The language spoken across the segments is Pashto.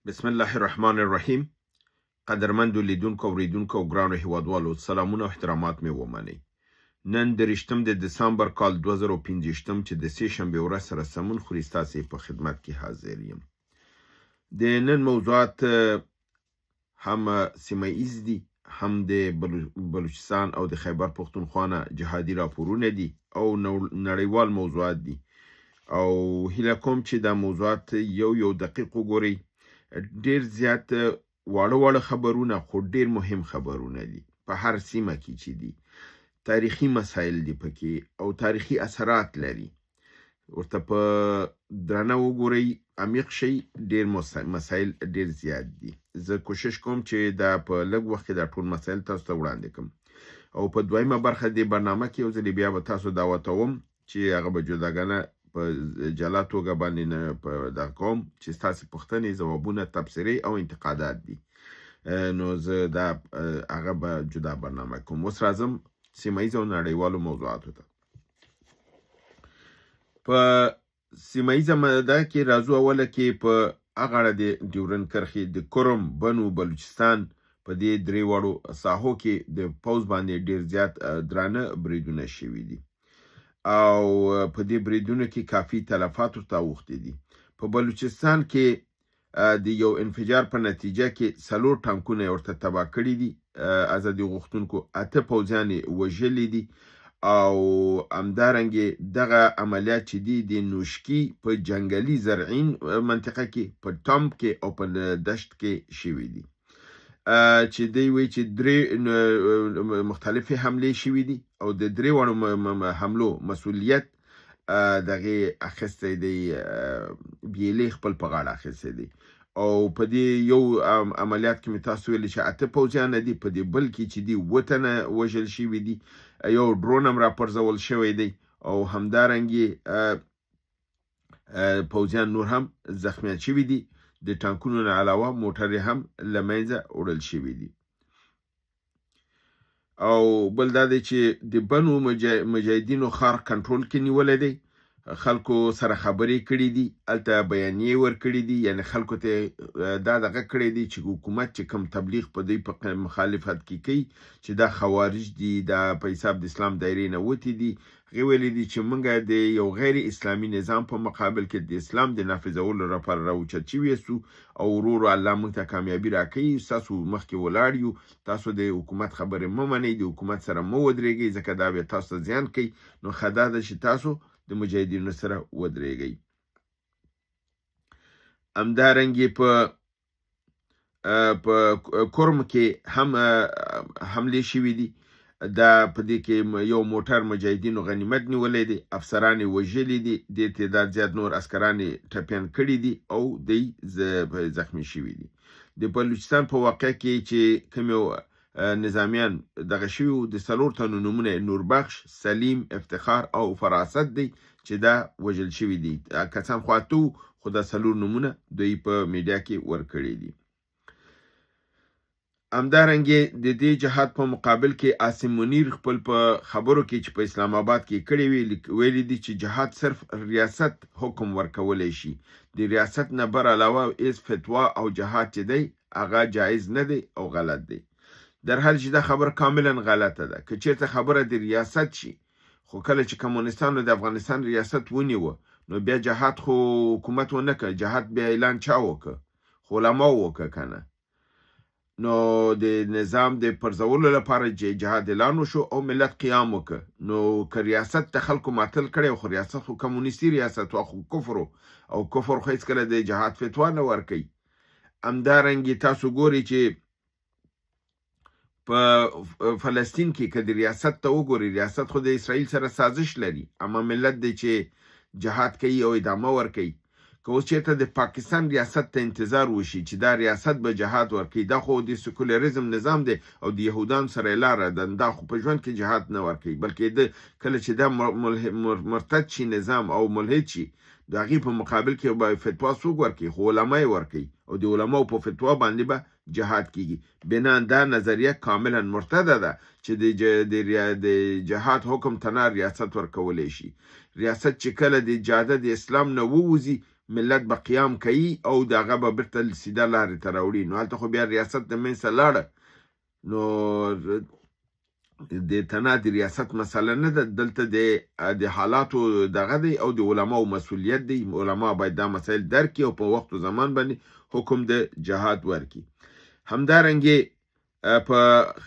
بسم الله الرحمن الرحیم. قدرمندو لیدونکو او ریدونکو او ګرانو هیوادوالو، سلامونه او احترامات مې ومنئ. نن 30 د دسامبر کال 2015 چې د سې شنبې ورځ سره سمون خوري، ستاسې په خدمت کې حاضر یم. د نن موضوعات هم سیمه ایز دي، هم د بلوچستان او د خیبر پختونخوا نه جهادي راپورونه دي او نړیوال موضوعات دي، او هیله کوم چې دا موضوعات یو دقیق وګورئ. ډیر زیات واړه خبرونه، خو ډیر مهم خبرونه دي په هر سیمه کې چې دي. تاریخي مسایل دي پکې او تاریخي اثرات لري. ورته په درنه وګورئ، عمیق شي. ډیر مسایل ډیر زیات دي. زه کوشش کوم چې دا په لږ وخت کې دا ټول مسایل تاسو ته وړاندې کړم، او په دویمه برخه د برنامه کې یو ځل بیا به تاسو دعوتوم چې هغه به جداګانه په جلا توګه باندې نه په دغه کوم چې ستاسې پوښتنې، ځوابونه، تبصرې او انتقادات دي. نو زه دا هغه به جدا برنامه کوم. اوس راځم سیمه ایز او نړیوالو موضوعاتو ته. په سیمه ایزه ماده کې راځو. اوله کې په هغه اړه د ډیورند کرښې د کرم، بنو، بلوچستان په دې درې واړو ساحو کې د پوځ باندې ډیر زیات درانه بریدونه شوي دي، او په دې بریدونو کې کافي تلفات ورته اوښتي دي. په بلوچستان کې د یو انفجار په نتیجه کې 4 ټانکونه ورته تباه کړي دي. ازادي غوښتونکو 8 پوځیان وژلي دي، او همدارنګې دغه عملیات چې دي د نوشکي په جنګلي زرعین منطقه کې، په ټامپ کې او په دشت کې شوي دي، چې دوی وایي چې 3 مختلفې حملې شوي دي، او د 3 واړو حملو مسؤلیت دغه اخیستی دی، بیلې خپل په غاړه اخیستی دی. او په دې یو عملیات کې مې تاسو ویلي چې 8 پوځیان دي، په دې بل کې چې دي 7 تنه وژل شوي دي، یو ډرون هم راپرځول شوی دی، او همدارنګې پوځیان نور هم زخمیان شوي دي. د ټانکونو نه علاوه موټرې هم له منځه وړل شوي دي. او بل دا دی چې د بنو مجاهدینو ښار کنټرول کې نیولی دی. خلکو سره خبرې کړي دي، هلته بیانیې ورکړي دي، یعنی خلکو ته دا دغه کړی دی چې حکومت چې کوم تبلیغ په دوی په مخالفت کې کوي چې دا خوارج دي، دا په حساب د اسلام دایرې نه وتي دي. هغې ویلي دي چې موږ د یو غیر اسلامي نظام په مقابل کې د اسلام د نافذولو لپاره راوچت شوي سو، او ورو الله موږ ته کامیابي راکوي. ستاسو مخکې ولاړ یو، تاسو د حکومت خبرې مه منئ، د حکومت سره مه ودرېږئ، ځکه دا بیا تاسو ته زیان کوي. نو ښه دا ده چې تاسو د مجاهدینو سره ودرېږئ. همدارنګې په کرم کې هم حملې شوي دي. دا په دې کې یو موټر مجاهدینو غنیمت نیولی دی، افسران یې وژلي دي، ډېر تعداد زیات نور عسکران یې ټپیان کړي دي، او دوی زخمي شوي دي. د بلوچستان په واقع کې چې کوم یو نظامیان دغه شوي د 4 تنو نومونه نوربخش، سلیم، افتخار او فراست دی چې دا وژل شوي دي. کسان خواته خو دا 4 نومونه دوی په میډیا کې ورکړي دي. همدارنګې د دې جهاد په مقابل کې عاصم منیر خپل په خبرو کې چې په اسلام آباد کې کړي ویلي دي چې جهاد صرف ریاست حکم ورکولی شي، د ریاست نه بر علاوه هیڅ فتوا او جهاد چې دی هغه جایز نه دی او غلط دی. در حال چې دا خبر کاملا غلطه ده. که چېرته خبره د ریاست شي، خو کله چې کمونستانو د افغانستان ریاست ونیوه، نو بیا جهاد خو حکومت ونه که، جهاد بیا اعلان چا وکه؟ خو علماو وکه کنه. نو د نظام د پرځولو لپاره جهاد اعلان وشو او ملت قیام وکه. نو که ریاست د خلکو ماتل کړی، خو ریاست خو کمونیستي ریاست و، خو کفر او کفر خو هېڅکله د جهاد فتوا نه ورکوي. همدارنګې تاسو ګورئ چې په فلسطین کې که د ریاست ته وګورئ، ریاست خو د اسرائیل سره سازش لري، اما ملت دی چې جهاد کوي او ادامه ورکوي. که اوس چېرته د پاکستان ریاست ته انتظار وشي چې دا ریاست به جهاد ورکوي، دا خو د سکولریزم نظام دی او د یهودانو سره یې لاره ده، دا خو په ژوند کې جهاد نه ورکوي، بلکې کله چې دا مرتد شي نظام او ملحد شي، د هغې په مقابل کې به فتوا څوک ورکوي؟ خو علما یې ورکوي، او د علماو په فتوا باندې به جهاد کیږي. بنا دا نظریه کاملا مرتده ده چې د جهاد حکم تنه ریاست ورکولی شي. ریاست چې کله د جاده د اسلام نه ووځي، ملت به قیام کوي او د هغه به بیرته سیده لارې ته راوړي. نو هلته خو بیا ریاست د منځه لاړه، نو د تنه د ریاست مسله نه ده، دلته د حالاتو دغه دی او د علماو مسؤلیت دی. علما باید دا مسایل درک کړي او په وخت و زمان باندې حکم د جهاد ورکړي. همدارنګې په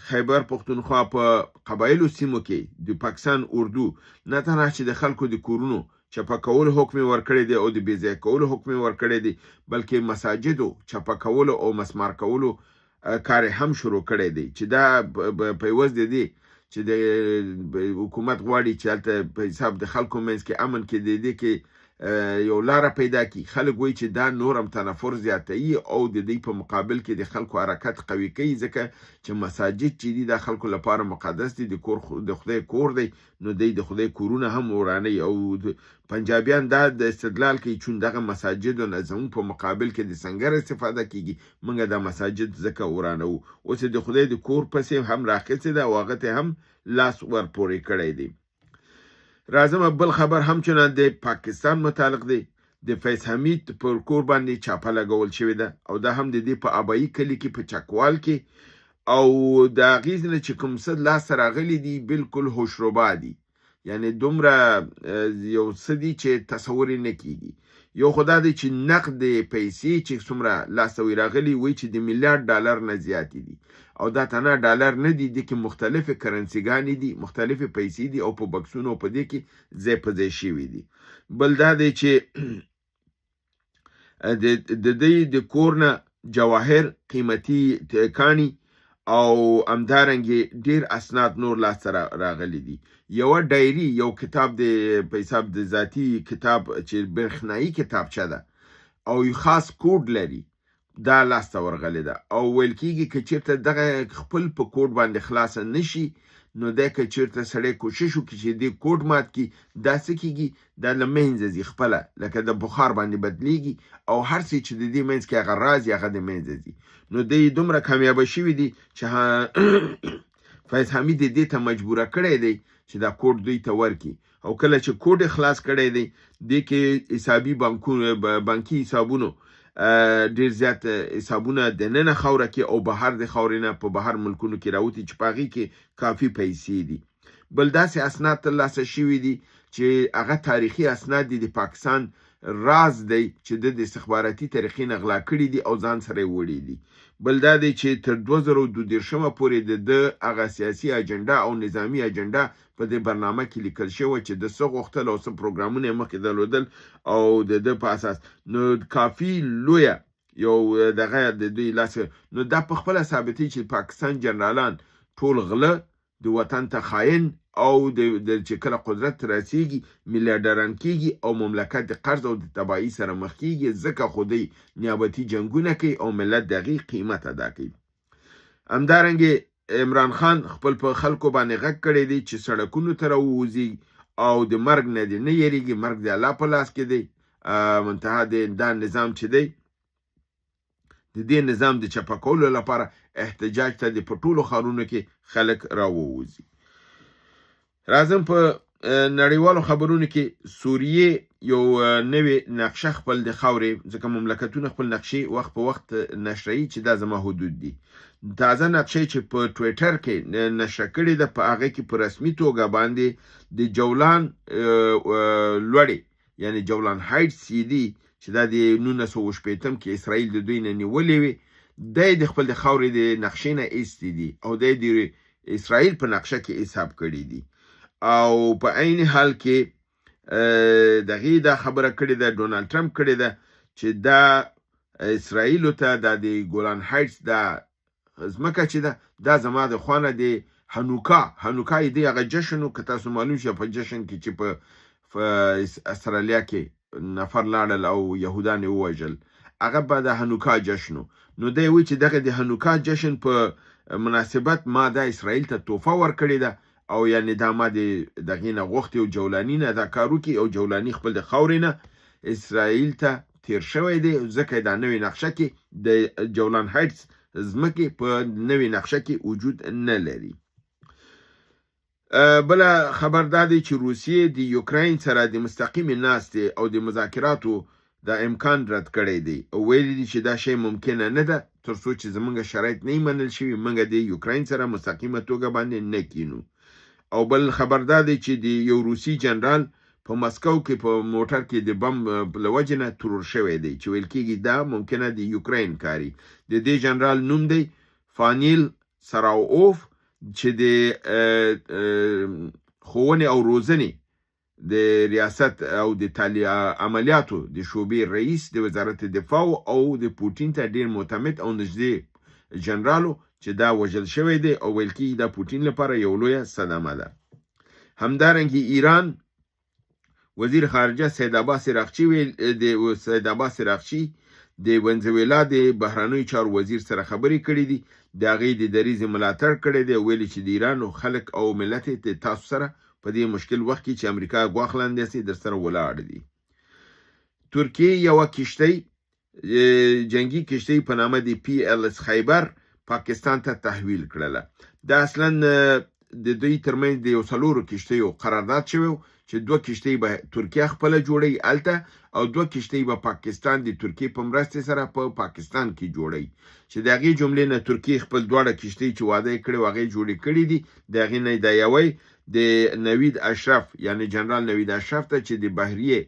خیبر پښتونخوا په قبایلو سیمو کې د پاکستان اردو نه تنها چې د خلکو د کورونو چپه کولو حکم ورکړی دی او د بې ځای کولو حکم ورکړی دی، بلکې مساجدو چپه کولو او مسمار کولو کار هم شروع کړی دی، چې دا په عوض د دې چې د حکومت غواړي چې هلته په حساب د خلکو منځ کې امن کې د دې کې یو لاره پیدا کی. خلک وایي چې دا نور هم تنفر زیاتوي او د دې په مقابل کې د خلکو حرکت قوي کوي، ځکه چې مساجد چې دي د خلکو لپاره مقدس دي، د خدای کور دی، نو دی د خدای کورونه هم ورانوي. او پنجابیان دا د استدلال کوي چې دغه مساجد او زموږ په مقابل کې د سنگر استفاده کیږي، موږ د مساجد ځکه ورانو. اوس د خدای د کور پسې هم راخېڅې ده او هغه ته هم لاس ورپورې کړی دی. راځم بل خبر هم چنان د پاکستان متعلق دی. د فیض حمید پر کور باندې چاپه لګول شوې ده او دا هم د دې په آبایی کلي کې په چکوال کې، او د هغې نه چې کوم څه لاسته راغلي دي بالکل هوشربا دي، یعنی دومره یو څه دي چې تصور نه کیږي. یو خو دا دی چې نقد پیسې چې څومره لاسته راغلي وایي چې د $1,000,000 نه زیاتې دي، او دا تنه ډالر نه دي، د کې مختلفې کرنسیګانې دي، مختلفې پیسې دي او په بکسونو په دې کې ځای په ځای شوي دي. بل دا دی چې د دې د کور نه جواهر قیمتي کاڼي او همدارنګې ډیر اسناد نور لاسته راغلي دي. یوه ډایري، یو کتاب د په حساب د ذاتي کتاب چې برېښنایي کتابچه ده او یو خاص کوډ لري، دا لاسته ورغلی ده. او ویل کېږي که چېرته دغه خپل په کوډ باندې خلاصه نشي، نو دی که چېرته سړی کوشش وکړي چې دې کوډ مات کړي، دا څه کېږي، دا له منځه ځي خپله، لکه د بخار باندې بدلیږي او هر څه چې د دې منځ کې هغه راز هغه د منځه ځي. نو دی دومره کامیابه شوي دي چې فیض حمید دې ته مجبوره کړی دی چې دا کوډ دوی ته ورکړي. او کله چې کوډ خلاص کړی دی، دې کې حسابي بانکي حسابونو ډیر زیات حسابونه د ننه خوره کې او بهر د خاورې نه په بهر ملکونو کې راوتي چې په هغې کې کافي پیسې دي. بل داسې اسناد ترلاسه شوي دي چې هغه تاریخي اسناد دي، د پاکستان راز دی چې د استخباراتي طریقې نه غلا کړي دي او ځان سره یې وړي دي. بل دا دی چې تر 2022 پورې د هغه سیاسي اجنډا او نظامی اجنډا په دې برنامه کې لیکل شوی چې د څه غوښتل او څه پروګرامونه یې مخکې درلودل او د ده په اساس نو کافي لویه یو دغه د دوی لاس. نو دا په خپله ثابتوي چې پاکستان جنرالان ټول غله، د وطن ته خاین او د چې کله قدرت رسیږي میلیاردران کیږي او مملکت د قرض او د تباهي سره مخ کیږي، ځکه خو دوی نیابتي جنګونه کوي او ملت د هغې قیمت ادا کوي. همدارنګې عمران خان خپل په خلکو باندې غږ کړی دی چې سړکونو ته راووځي او د مرګ نه دی نه یریږي، مرګ د الله په لاس کې دی. منتها دا نظام چې دی، د دې نظام د چپه کولو لپاره احتجاج ته د په ټولو ښارونو کې خلک راووځي. راځم په نړیوالو خبرونو کې سوریې یو نوې نقشه خپل د خاورې، ځکه مملکتونه خپل نقشې وخت په وخت نشروي چې دا زما حدود دي. تازه نقشې چې په ټویټر کې نشر کړې ده، په هغه کې په رسمي توګه باندې د جولان لوړې یعنی جولان هایټس دي چې دا د 1980 کې اسرائیل د دوی نه نیولې وي، دی د خپل د خاورې د نقشې نه ایستې دي او دی د اسرائیل په نقشه کې حساب کړي دي. او په عین حال کې دغې دا خبره کړې ده، ډونالد ټرمپ کړې ده چې دا اسرائیلو ته دا د ګولان هایټس دا ځمکه چې ده دا زما د خوانه د هنوکا یې دی هغه جشن و، که تاسو معلوم شي په جشن کې چې په استرالیا کې نفر لاړل او یهودان یې ووژل، هغه به د هنوکا جشن و. نو دی وایي چې دغه د هنوکا جشن په مناسبت ما دا اسرائیل ته تحفه ورکړې ده، او یعنی دا ما د دغې نه غوښتې او جولاني نه دا کار وکړي او جولاني خپل د خاورې نه اسرائیل ته تیر شوی دی، ځکه دا نوې نقشه کې د جولان هایټس ځمکې په نوې نقشه کې وجود نه لري. بله خبر دا دی چې روسیې د یوکراین سره د مستقیمې ناستې او د مذاکراتو دا امکان رد کړی دی او ویلي دي چې دا شی ممکنه نه ده تر څو چې زموږ شرایط نه منل شوي موږ د یوکراین سره مستقیمه توګه باندې نه کینو. او بل خبر دا دی چې د یو روسي جنرال په مسکو کې په موټر کې د بم له وجې نه ترور شوی دی چې ویل کېږي دا ممکنه د یوکراین کاري. د دې جنرال نوم دی فانیل سراووف چې د ښوونې او روزنې د ریاست او د عملیاتو د شعبې رئیس د وزارت دفاع او د پوتین ته ډیر معتمد او نږدې جنرالو چې دا وژل شوی دی او ویل کېږي دا پوتین لپاره یو لویه صدمه ده. همدارنګه ایران وزیر خارجه سید عباس راغچی د ونزویلا د بهرنیو چارو وزیر سره خبرې کړې دي. د هغې د دریځې ملاتړ کړی دی او ویلي چې د ایران خلک او ملت د تاسو سره په دې مشکل وخت کې چې امریکا ګواښ لاندې سي در سره ولاړ دي. ترکیه یوه کشتۍ جنگي کشتۍ په نامه د PLS خیبر پاکستان ته تحویل کړله. دا اصلا د دوی ترمنځ د یو څلورو کشتیو قرارداد شوی چې دوه کشتۍ به ترکیه خپله جوړوي هلته او دوه کشتۍ به پاکستان د ترکیې په مرستې سره په پاکستان کې جوړوي چې د هغې جملې نه ترکیې خپل دواړه کشتۍ چې واده یې کړی و هغې جوړې کړي دي. د هغې نه د یوی د نوید اشرف یعنی جنرال نوید اشرف ته چې د بحریې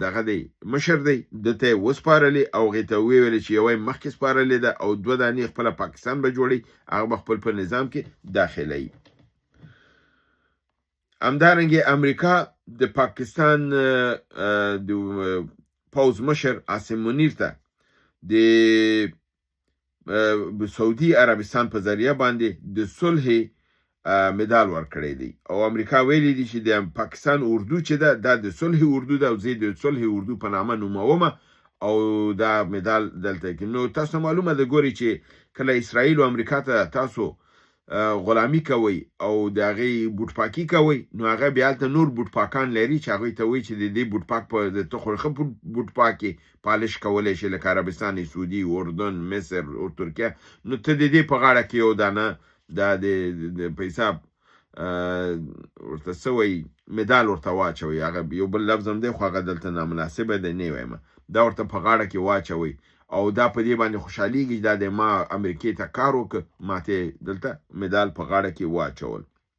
دغه دی مشر دی دته یې وسپارلې او هغې ته وویلې چې یوه یې مخکې سپارلې ده او دوه دانې خپله پاکستان به جوړوي هغه به خپل په نظام کې داخلوي. همدارنګه امریکا د پاکستان د پوز مشر عاصم منیر ته د سعودي عربستان په ذریعه باندې د صلح مدال ورکړی دی او امریکا ویلي دي چې د پاکستان اردو چې ده دا د صلح اردو ده او زه د صلح اردو په نامه نومومه او دا مدال دلته کې. نو تاسو معلومه ده ګوري چې کله اسرائیل او امریکا ته تاسو غلامی کوي او د هغې بوټپاکي کوي نو هغه بیا هلته نور بوټپاکان لري چې هغوی ته وایي چې د دې بوټپاک په د ښه بوټپاک کې پالش کولی شي لکه عربستان سعودي اردن مصر او ترکیه. نو ته د دې په غاړه کې یو دانه دا د په حساب ورته څه وایي مدال ورته واچوئ. هغه یو بل لفظ هم دی خو هغه دلته نامناسبه دی نه وایم دا ورته په غاړه کې واچوئ او دا په دې باندې خوشحالیږي دا د ما امریکې ته کار وکړ ماته دلته مدال په غاړه کې واچول.